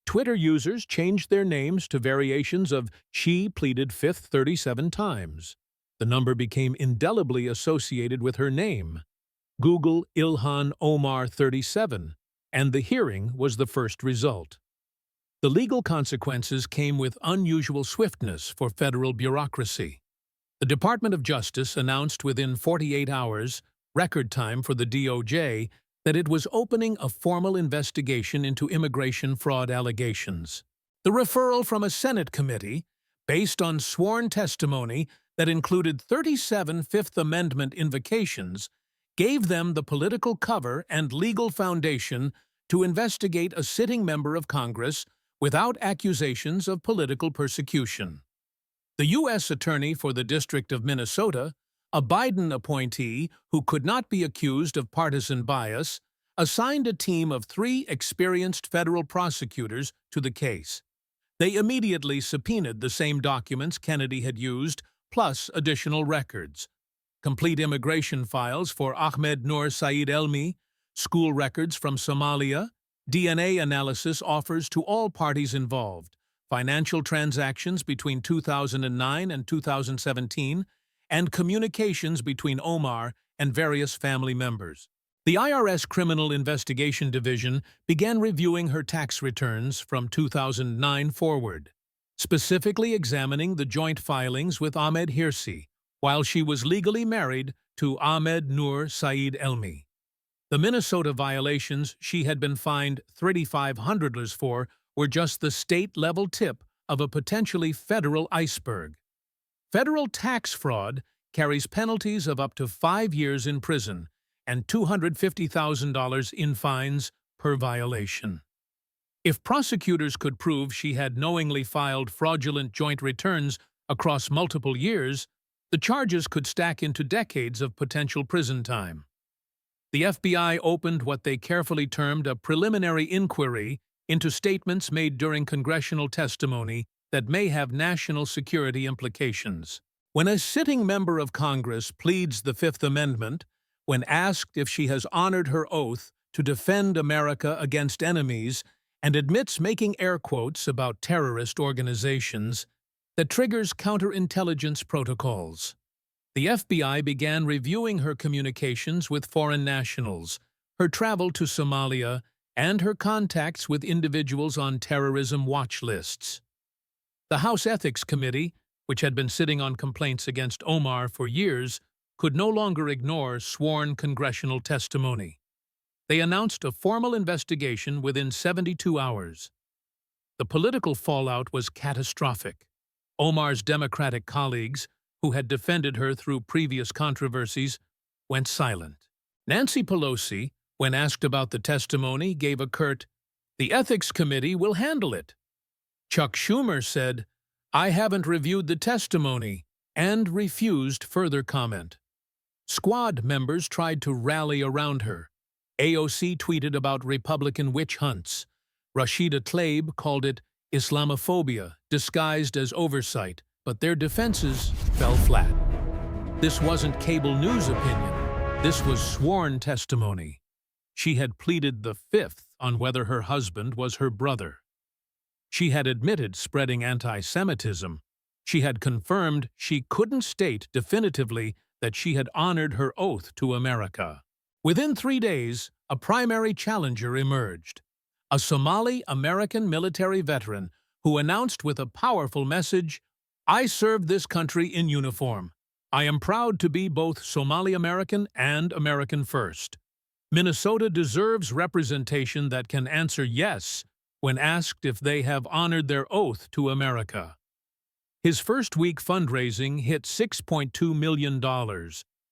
Twitter users changed their names to variations of "She pleaded Fifth 37 times." The number became indelibly associated with her name. Google Ilhan Omar 37, and the hearing was the first result. The legal consequences came with unusual swiftness for federal bureaucracy. The Department of Justice announced within 48 hours, record time for the DOJ, that it was opening a formal investigation into immigration fraud allegations. The referral from a Senate committee, based on sworn testimony that included 37 Fifth Amendment invocations, gave them the political cover and legal foundation to investigate a sitting member of Congress without accusations of political persecution. The U.S. Attorney for the District of Minnesota, a Biden appointee who could not be accused of partisan bias, assigned a team of 3 experienced federal prosecutors to the case. They immediately subpoenaed the same documents Kennedy had used, plus additional records: complete immigration files for Ahmed Noor Saeed Elmi, school records from Somalia, DNA analysis offers to all parties involved, financial transactions between 2009 and 2017, and communications between Omar and various family members. The IRS Criminal Investigation Division began reviewing her tax returns from 2009 forward, specifically examining the joint filings with Ahmed Hirsi, while she was legally married to Ahmed Noor Saeed Elmi. The Minnesota violations she had been fined $3,500 for were just the state-level tip of a potentially federal iceberg. Federal tax fraud carries penalties of up to 5 years in prison and $250,000 in fines per violation. If prosecutors could prove she had knowingly filed fraudulent joint returns across multiple years, the charges could stack into decades of potential prison time. The FBI opened what they carefully termed a preliminary inquiry into statements made during congressional testimony that may have national security implications. When a sitting member of Congress pleads the Fifth Amendment, when asked if she has honored her oath to defend America against enemies, and admits making air quotes about terrorist organizations, that triggers counterintelligence protocols. The FBI began reviewing her communications with foreign nationals, her travel to Somalia, and her contacts with individuals on terrorism watch lists. The House Ethics Committee, which had been sitting on complaints against Omar for years, could no longer ignore sworn congressional testimony. They announced a formal investigation within 72 hours. The political fallout was catastrophic. Omar's Democratic colleagues, who had defended her through previous controversies, went silent. Nancy Pelosi, When asked about the testimony, gave a curt, "The Ethics Committee will handle it." Chuck Schumer said, "I haven't reviewed the testimony," and refused further comment. Squad members tried to rally around her. AOC tweeted about Republican witch hunts. Rashida Tlaib called it Islamophobia, disguised as oversight, but their defenses fell flat. This wasn't cable news opinion. This was sworn testimony. She had pleaded the fifth on whether her husband was her brother. She had admitted spreading anti-Semitism. She had confirmed she couldn't state definitively that she had honored her oath to America. Within 3 days, a primary challenger emerged, a Somali-American military veteran who announced with a powerful message, "I served this country in uniform. I am proud to be both Somali-American and American first. Minnesota deserves representation that can answer yes when asked if they have honored their oath to America." His first-week fundraising hit $6.2 million.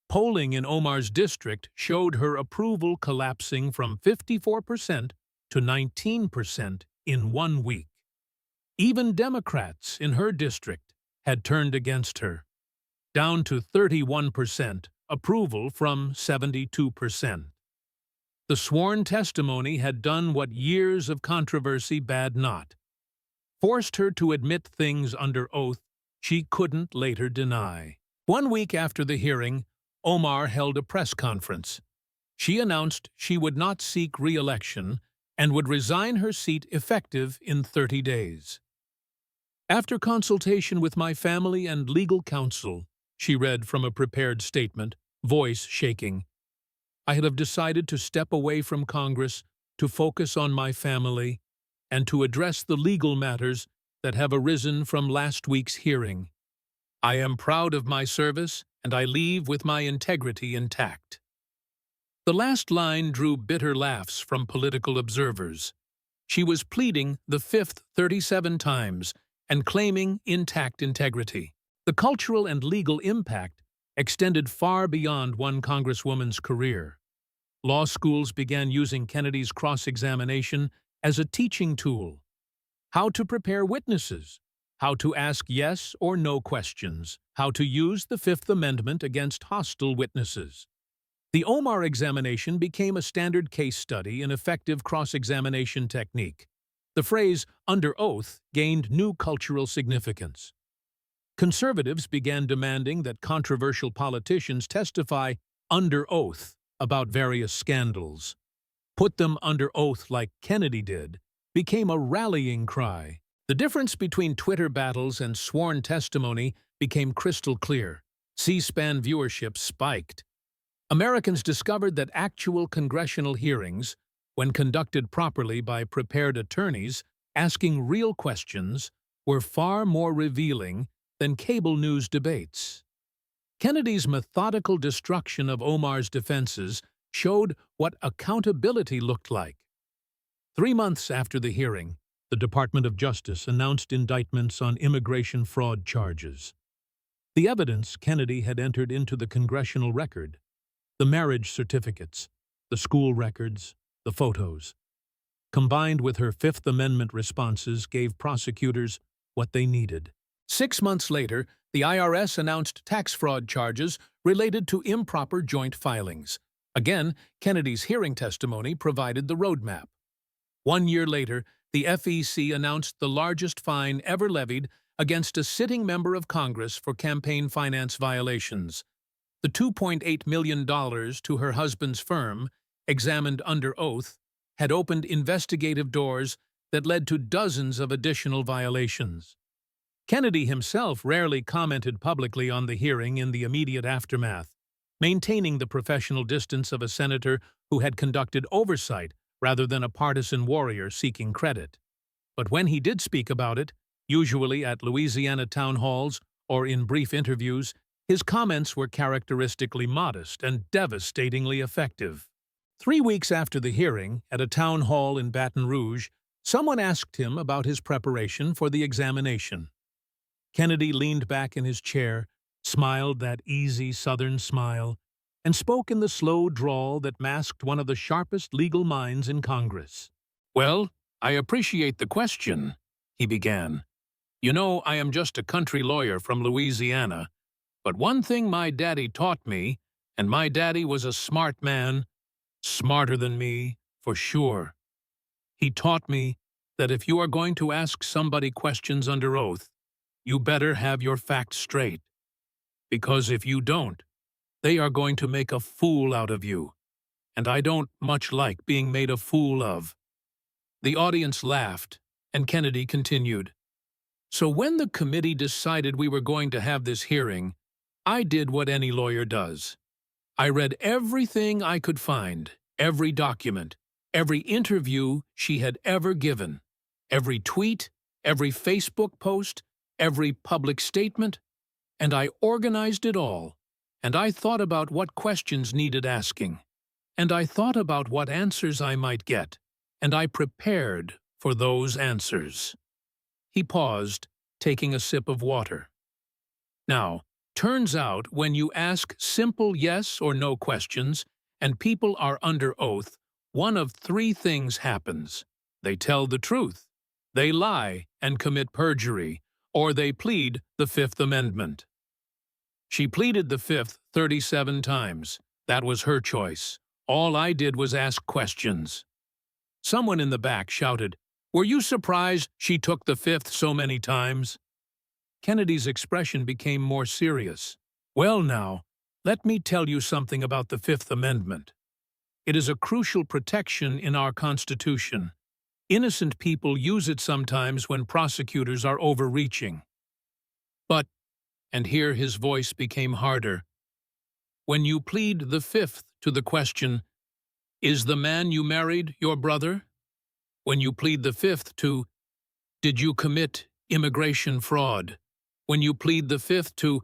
Polling in Omar's district showed her approval collapsing from 54% to 19% in 1 week. Even Democrats in her district had turned against her, down to 31% approval from 72%. The sworn testimony had done what years of controversy bade not, forced her to admit things under oath she couldn't later deny. 1 week after the hearing, Omar held a press conference. She announced she would not seek re-election and would resign her seat effective in 30 days. "After consultation with my family and legal counsel," she read from a prepared statement, voice shaking, "I have decided to step away from Congress to focus on my family and to address the legal matters that have arisen from last week's hearing. I am proud of my service, and I leave with my integrity intact." The last line drew bitter laughs from political observers. She was pleading the fifth 37 times and claiming intact integrity. The cultural and legal impact extended far beyond one Congresswoman's career. Law schools began using Kennedy's cross-examination as a teaching tool. How to prepare witnesses, how to ask yes or no questions, how to use the Fifth Amendment against hostile witnesses. The Omar examination became a standard case study in effective cross-examination technique. The phrase "under oath" gained new cultural significance. Conservatives began demanding that controversial politicians testify under oath about various scandals. "Put them under oath like Kennedy did" became a rallying cry. The difference between Twitter battles and sworn testimony became crystal clear. C-SPAN viewership spiked. Americans discovered that actual congressional hearings, when conducted properly by prepared attorneys asking real questions, were far more revealing than cable news debates. Kennedy's methodical destruction of Omar's defenses showed what accountability looked like. 3 months after the hearing, the Department of Justice announced indictments on immigration fraud charges. The evidence Kennedy had entered into the congressional record, the marriage certificates, the school records, the photos, combined with her Fifth Amendment responses, gave prosecutors what they needed. 6 months later, the IRS announced tax fraud charges related to improper joint filings. Again, Kennedy's hearing testimony provided the roadmap. 1 year later, the FEC announced the largest fine ever levied against a sitting member of Congress for campaign finance violations. The $2.8 million to her husband's firm, examined under oath, had opened investigative doors that led to dozens of additional violations. Kennedy himself rarely commented publicly on the hearing in the immediate aftermath, maintaining the professional distance of a senator who had conducted oversight rather than a partisan warrior seeking credit. But when he did speak about it, usually at Louisiana town halls or in brief interviews, his comments were characteristically modest and devastatingly effective. 3 weeks after the hearing, at a town hall in Baton Rouge, someone asked him about his preparation for the examination. Kennedy leaned back in his chair, smiled that easy Southern smile, and spoke in the slow drawl that masked one of the sharpest legal minds in Congress. "Well, I appreciate the question," he began. "You know, I am just a country lawyer from Louisiana, but one thing my daddy taught me, and my daddy was a smart man, smarter than me, for sure. He taught me that if you are going to ask somebody questions under oath, you better have your facts straight. Because if you don't, they are going to make a fool out of you. And I don't much like being made a fool of." The audience laughed, and Kennedy continued. "So when the committee decided we were going to have this hearing, I did what any lawyer does. I read everything I could find, every document, every interview she had ever given, every tweet, every Facebook post, every public statement, and I organized it all, and I thought about what questions needed asking, and I thought about what answers I might get, and I prepared for those answers." He paused, taking a sip of water. "Now, turns out when you ask simple yes or no questions, and people are under oath, one of three things happens. They tell the truth, they lie and commit perjury, or they plead the Fifth Amendment. She pleaded the Fifth 37 times. That was her choice. All I did was ask questions." Someone in the back shouted, "Were you surprised she took the Fifth so many times?" Kennedy's expression became more serious. "Well now, let me tell you something about the Fifth Amendment. It is a crucial protection in our Constitution. Innocent people use it sometimes when prosecutors are overreaching. But," and here his voice became harder, "when you plead the Fifth to the question, 'Is the man you married your brother?' When you plead the Fifth to, 'Did you commit immigration fraud?' When you plead the Fifth to,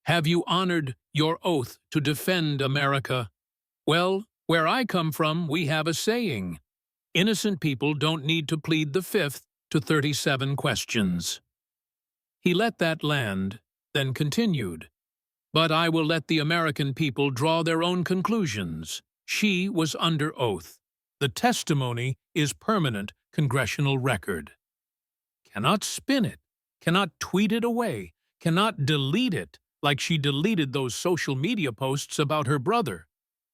'Have you honored your oath to defend America?' Well, where I come from, we have a saying, 'Innocent people don't need to plead the Fifth to 37 questions.'" He let that land, then continued, "But I will let the American people draw their own conclusions. She was under oath. The testimony is permanent congressional record. Cannot spin it, cannot tweet it away, cannot delete it like she deleted those social media posts about her brother.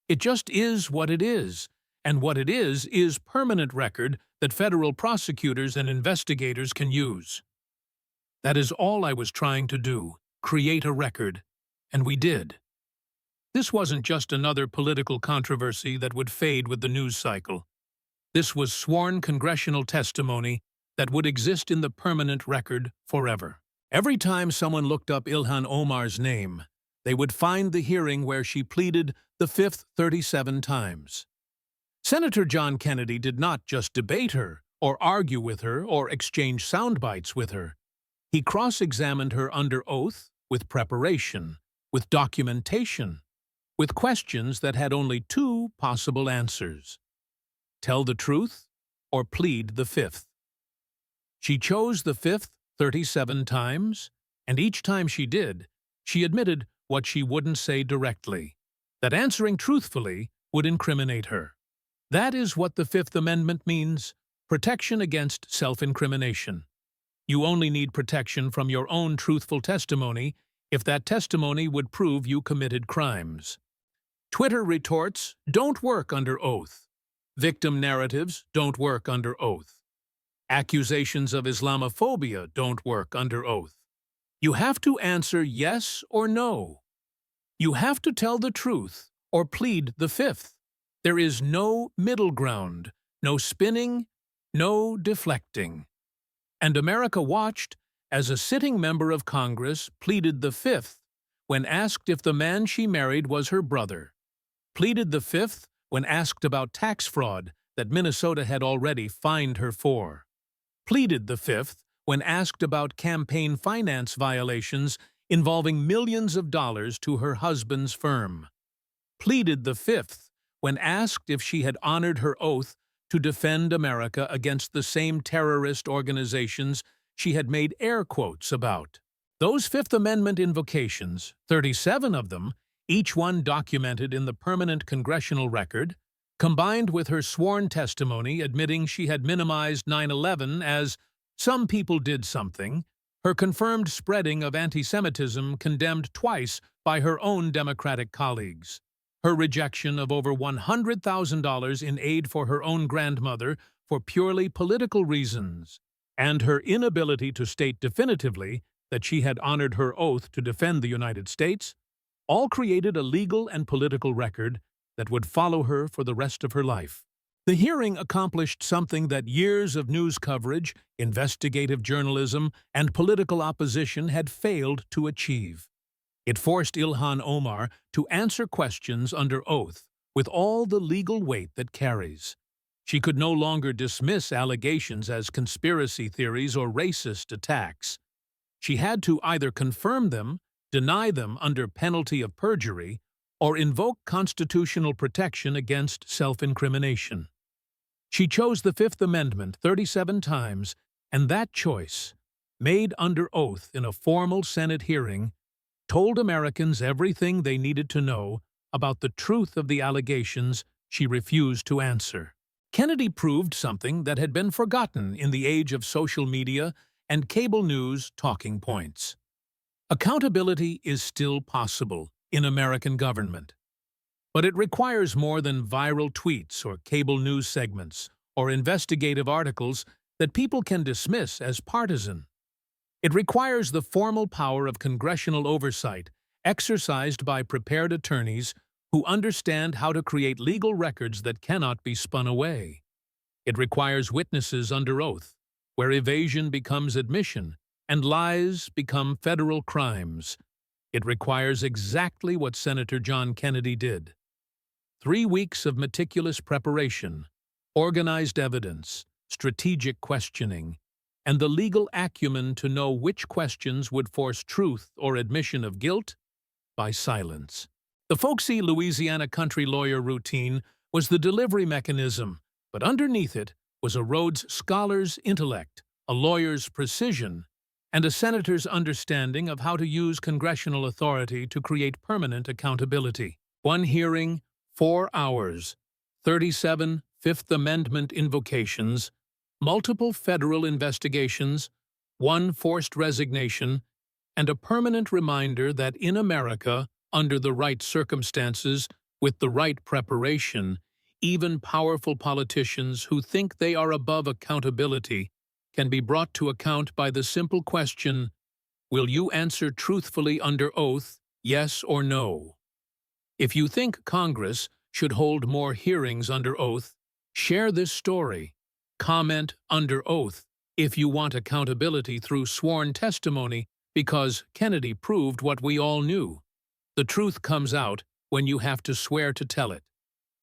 It just is what it is, and what it is permanent record that federal prosecutors and investigators can use. That is all I was trying to do, create a record, and we did." This wasn't just another political controversy that would fade with the news cycle. This was sworn congressional testimony that would exist in the permanent record forever. Every time someone looked up Ilhan Omar's name, they would find the hearing where she pleaded the Fifth 37 times. Senator John Kennedy did not just debate her, or argue with her, or exchange sound bites with her. He cross-examined her under oath, with preparation, with documentation, with questions that had only two possible answers: tell the truth or plead the Fifth. She chose the Fifth 37 times, and each time she did, she admitted what she wouldn't say directly, that answering truthfully would incriminate her. That is what the Fifth Amendment means: protection against self-incrimination. You only need protection from your own truthful testimony if that testimony would prove you committed crimes. Twitter retorts don't work under oath. Victim narratives don't work under oath. Accusations of Islamophobia don't work under oath. You have to answer yes or no. You have to tell the truth or plead the Fifth. There is no middle ground, no spinning, no deflecting. And America watched as a sitting member of Congress pleaded the Fifth when asked if the man she married was her brother, pleaded the Fifth when asked about tax fraud that Minnesota had already fined her for, pleaded the Fifth when asked about campaign finance violations involving millions of dollars to her husband's firm, pleaded the Fifth when asked if she had honored her oath to defend America against the same terrorist organizations she had made air quotes about. Those Fifth Amendment invocations, 37 of them, each one documented in the permanent congressional record, combined with her sworn testimony admitting she had minimized 9/11 as some people did something, her confirmed spreading of anti-Semitism condemned twice by her own Democratic colleagues, her rejection of over $100,000 in aid for her own grandmother for purely political reasons, and her inability to state definitively that she had honored her oath to defend the United States, all created a legal and political record that would follow her for the rest of her life. The hearing accomplished something that years of news coverage, investigative journalism, and political opposition had failed to achieve. It forced Ilhan Omar to answer questions under oath with all the legal weight that carries. She could no longer dismiss allegations as conspiracy theories or racist attacks. She had to either confirm them, deny them under penalty of perjury, or invoke constitutional protection against self-incrimination. She chose the Fifth Amendment 37 times, and that choice, made under oath in a formal Senate hearing, told Americans everything they needed to know about the truth of the allegations she refused to answer. Kennedy proved something that had been forgotten in the age of social media and cable news talking points. Accountability is still possible in American government, but it requires more than viral tweets or cable news segments or investigative articles that people can dismiss as partisan. It requires the formal power of congressional oversight exercised by prepared attorneys who understand how to create legal records that cannot be spun away. It requires witnesses under oath, where evasion becomes admission and lies become federal crimes. It requires exactly what Senator John Kennedy did. 3 weeks of meticulous preparation, organized evidence, strategic questioning, and the legal acumen to know which questions would force truth or admission of guilt by silence. The folksy Louisiana country lawyer routine was the delivery mechanism, but underneath it was a Rhodes Scholar's intellect, a lawyer's precision, and a senator's understanding of how to use congressional authority to create permanent accountability. 1 hearing, 4 hours, 37 Fifth Amendment invocations, multiple federal investigations, 1 forced resignation, and a permanent reminder that in America, under the right circumstances, with the right preparation, even powerful politicians who think they are above accountability can be brought to account by the simple question, will you answer truthfully under oath, yes or no? If you think Congress should hold more hearings under oath, share this story. Comment under oath if you want accountability through sworn testimony, because Kennedy proved what we all knew. The truth comes out when you have to swear to tell it.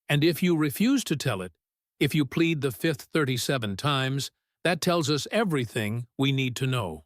And if you refuse to tell it, if you plead the Fifth 37 times, that tells us everything we need to know.